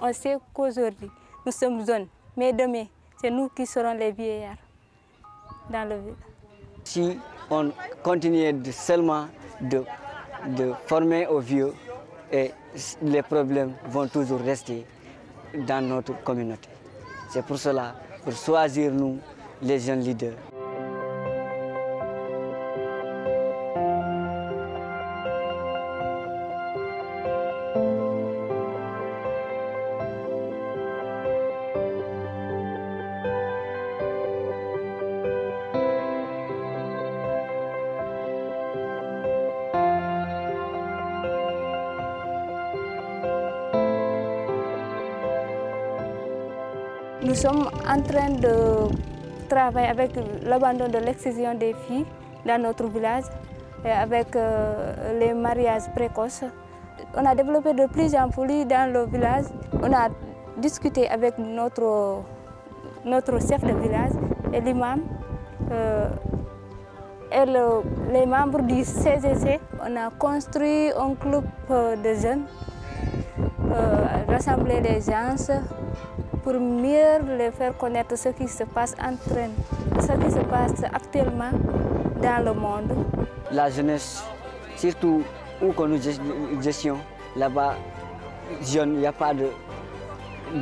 On sait qu'aujourd'hui, nous sommes jeunes, mais demain, c'est nous qui serons les vieillards dans le village. Si on continue seulement de former aux vieux, et les problèmes vont toujours rester dans notre communauté. C'est pour cela, pour choisir nous, les jeunes leaders. Nous sommes en train de travailler avec l'abandon de l'excision des filles dans notre village et avec les mariages précoces. On a développé de plusieurs folies dans le village. On a discuté avec notre chef de village et l'imam et les membres du CGC. On a construit un club de jeunes, rassembler les gens pour mieux les faire connaître ce qui se passe actuellement dans le monde. La jeunesse, surtout où que nous gestions, là-bas, il n'y a pas de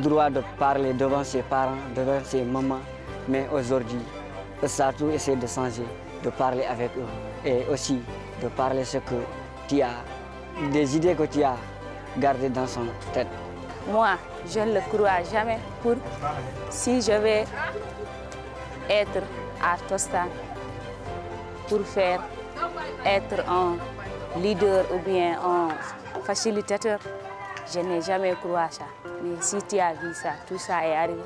droit de parler devant ses parents, devant ses mamans, mais aujourd'hui, ça a tout essayé de changer, de parler avec eux et aussi de parler ce que tu as, des idées que tu as gardées dans son tête. Moi, je ne le crois jamais si je vais être à Tostan pour être un leader ou bien un facilitateur. Je n'ai jamais cru à ça. Mais si tu as vu ça, tout ça est arrivé,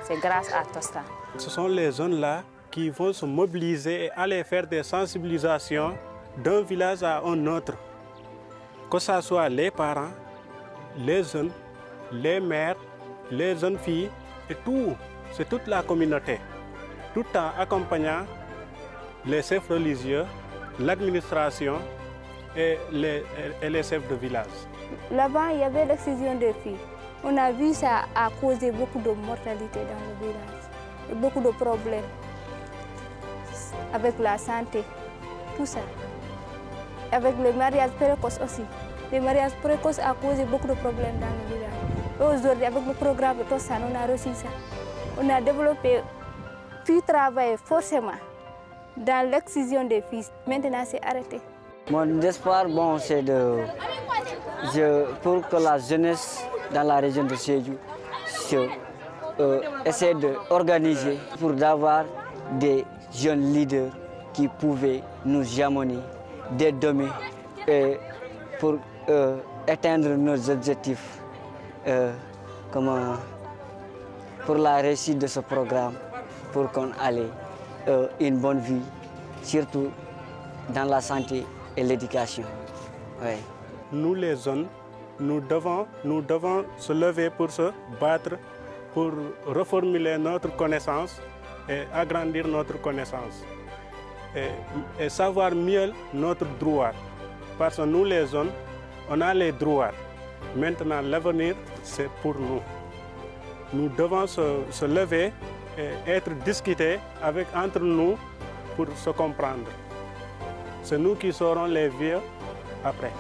c'est grâce à Tostan. Ce sont les jeunes-là qui vont se mobiliser et aller faire des sensibilisations d'un village à un autre. Que ce soit les parents, les jeunes, les mères, les jeunes filles et tout, c'est toute la communauté, tout en accompagnant les chefs religieux, l'administration et les chefs de village. Là-bas, il y avait l'excision des filles. On a vu ça a causé beaucoup de mortalité dans le village, et beaucoup de problèmes avec la santé, tout ça. Avec les mariages précoces aussi. Les mariages précoces ont causé beaucoup de problèmes dans le village. Aujourd'hui, avec le programme de Tostan, on a reçu ça. On a développé, puis travaillé forcément dans l'excision des filles. Maintenant, c'est arrêté. Mon espoir, c'est pour que la jeunesse dans la région de Sédhiou essaie d'organiser pour avoir des jeunes leaders qui pouvaient nous jalonner dès demain pour atteindre nos objectifs. Pour la réussite de ce programme, pour qu'on ait une bonne vie, surtout dans la santé et l'éducation. Ouais. Nous les jeunes, nous devons se lever pour se battre, pour reformuler notre connaissance et agrandir notre connaissance. Et savoir mieux notre droit. Parce que nous les jeunes, on a les droits. Maintenant, l'avenir, c'est pour nous. Nous devons se lever et être discutés entre nous pour se comprendre. C'est nous qui serons les vieux après.